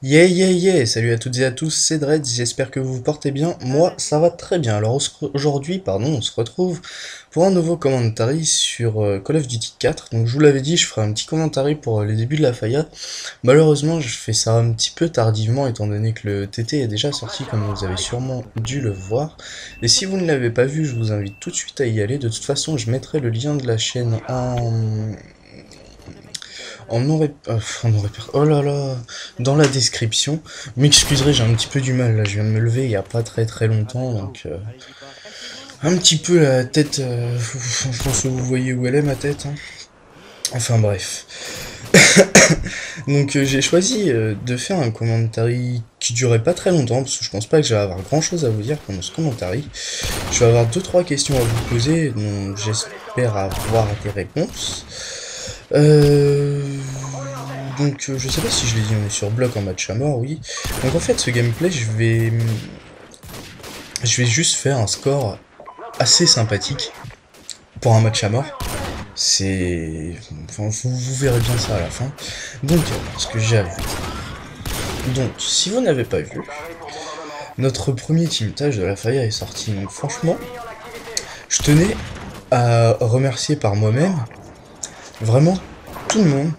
Yeah yeah yeah, salut à toutes et à tous, c'est Dread, j'espère que vous vous portez bien, moi ça va très bien. Alors aujourd'hui, on se retrouve pour un nouveau commentary sur Call of Duty 4. Donc je vous l'avais dit, je ferai un petit commentary pour les débuts de la Faya. Malheureusement, je fais ça un petit peu tardivement étant donné que le TT est déjà sorti comme vous avez sûrement dû le voir. Et si vous ne l'avez pas vu, je vous invite tout de suite à y aller. De toute façon, je mettrai le lien de la chaîne en non répéter. Oh là là, dans la description. M'excuserez, j'ai un petit peu du mal là. Je viens de me lever il y a pas très longtemps, donc un petit peu la tête. Je pense que vous voyez où elle est ma tête. Hein. Enfin bref. Donc j'ai choisi de faire un commentary qui durait pas très longtemps parce que je pense pas que j'allais avoir grand chose à vous dire pendant ce commentary. Je vais avoir deux trois questions à vous poser, donc j'espère avoir des réponses. Euh, je sais pas si je l'ai dit, on est sur bloc en match à mort, oui. Donc en fait ce gameplay je vais juste faire un score assez sympathique pour un match à mort. C'est... Enfin, vous verrez bien ça à la fin. Donc, ce que j'ai à vous dire. Donc, si vous n'avez pas vu, notre premier teamtage de la Faya est sorti. Donc franchement, je tenais à remercier par moi-même vraiment tout le monde,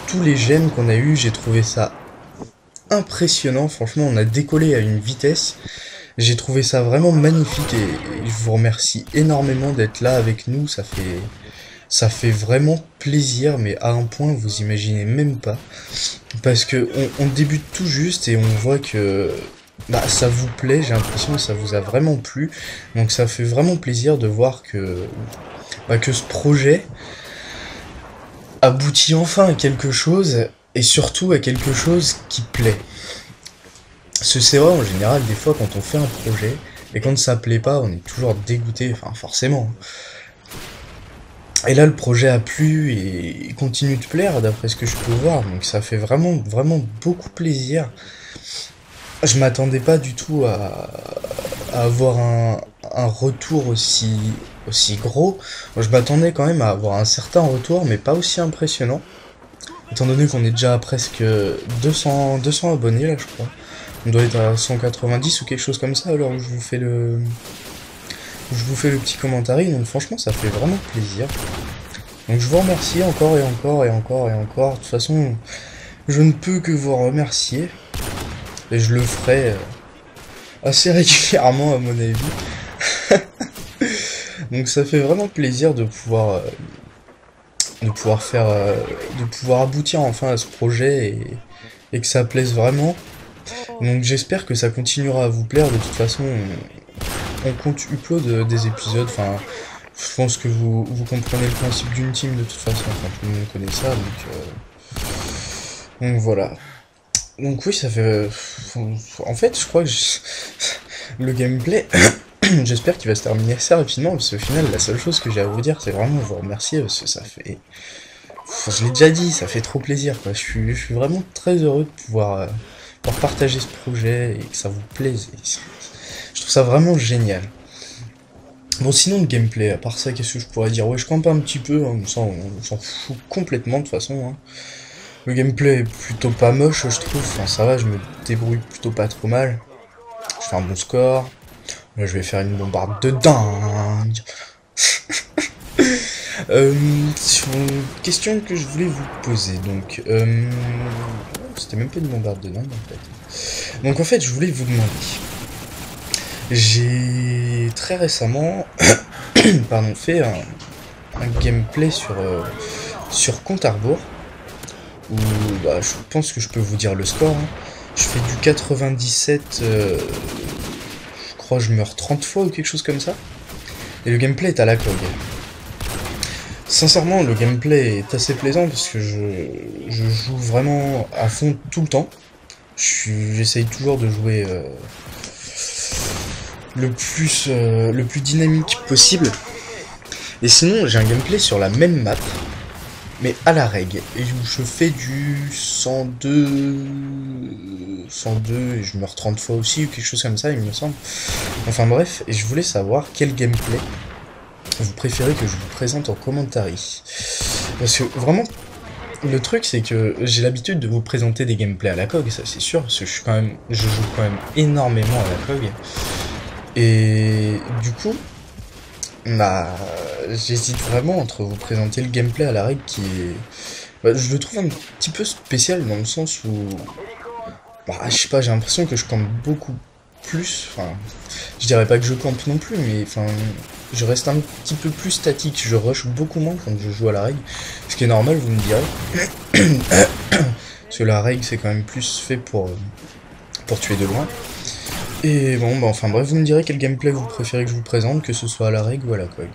tous les j'aime qu'on a eu. J'ai trouvé ça impressionnant. Franchement, on a décollé à une vitesse. J'ai trouvé ça vraiment magnifique et je vous remercie énormément d'être là avec nous. Ça fait vraiment plaisir, mais à un point vous imaginez même pas. Parce que on débute tout juste et on voit que ça vous plaît, j'ai l'impression que ça vous a vraiment plu. Donc ça fait vraiment plaisir de voir que ce projet aboutit enfin à quelque chose, et surtout à quelque chose qui plaît. C'est vrai en général, des fois quand on fait un projet, et quand ça plaît pas, on est toujours dégoûté, enfin forcément. Et là, le projet a plu et il continue de plaire d'après ce que je peux voir, donc ça fait vraiment beaucoup plaisir. Je m'attendais pas du tout à avoir un retour aussi gros. Je m'attendais quand même à avoir un certain retour, mais pas aussi impressionnant. Étant donné qu'on est déjà à presque 200 abonnés là, je crois. On doit être à 190 ou quelque chose comme ça alors où je vous fais le petit commentaire. Donc franchement, ça fait vraiment plaisir. Donc je vous remercie encore et encore et encore et encore. De toute façon, je ne peux que vous remercier. Et je le ferai assez régulièrement à mon avis. Donc ça fait vraiment plaisir de pouvoir aboutir enfin à ce projet et que ça plaise vraiment. Donc j'espère que ça continuera à vous plaire. De toute façon, on compte upload des épisodes. Enfin, je pense que vous comprenez le principe d'une team de toute façon. Enfin, tout le monde connaît ça. Donc voilà. Donc oui, ça fait... En fait, je crois que le gameplay, j'espère qu'il va se terminer assez rapidement, parce qu'au final, la seule chose que j'ai à vous dire, c'est vraiment vous remercier, parce que ça fait... je l'ai déjà dit, ça fait trop plaisir, quoi. Je suis vraiment très heureux de pouvoir partager ce projet, et que ça vous plaise. Je trouve ça vraiment génial. Bon, sinon, le gameplay, à part ça, qu'est-ce que je pourrais dire? Ouais, je campe un petit peu, hein, ça, on s'en fout complètement, de toute façon, hein. Le gameplay est plutôt pas moche, je trouve. Enfin, ça va, je me débrouille plutôt pas trop mal. Je fais un bon score. Là, je vais faire une bombarde de dingue. Sur une question que je voulais vous poser, donc... c'était même pas une bombarde de dingue, en fait. Donc, en fait, je voulais vous demander... J'ai très récemment pardon, fait un gameplay sur Compte à rebours. Où je pense que je peux vous dire le score. Hein. Je fais du 97, je crois que je meurs 30 fois ou quelque chose comme ça. Et le gameplay est à la cog. Sincèrement, le gameplay est assez plaisant parce que je joue vraiment à fond tout le temps. J'essaye toujours de jouer le plus dynamique possible. Et sinon, j'ai un gameplay sur la même map, mais à la règle, et où je fais du 102 et je meurs 30 fois aussi, ou quelque chose comme ça, il me semble. Enfin bref, et je voulais savoir quel gameplay vous préférez que je vous présente en commentary. Parce que vraiment, le truc, c'est que j'ai l'habitude de vous présenter des gameplays à la COG, ça c'est sûr, parce que je joue quand même énormément à la COG. Et du coup, bah, j'hésite vraiment entre vous présenter le gameplay à la règle qui est... Bah, je le trouve un petit peu spécial dans le sens où... Bah, je sais pas, j'ai l'impression que je campe beaucoup plus, enfin... Je dirais pas que je campe non plus, mais enfin... Je reste un petit peu plus statique, je rush beaucoup moins quand je joue à la règle. Ce qui est normal, vous me direz. Parce que la règle, c'est quand même plus fait pour tuer de loin. Et bon, bah enfin bref, vous me direz quel gameplay vous préférez que je vous présente, que ce soit à la règle ou à la COG.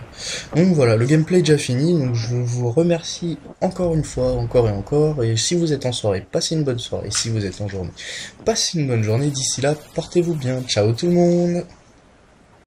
Donc voilà, le gameplay est déjà fini, donc je vous remercie encore une fois, encore et encore, et si vous êtes en soirée, passez une bonne soirée, si vous êtes en journée, passez une bonne journée, d'ici là, portez-vous bien, ciao tout le monde.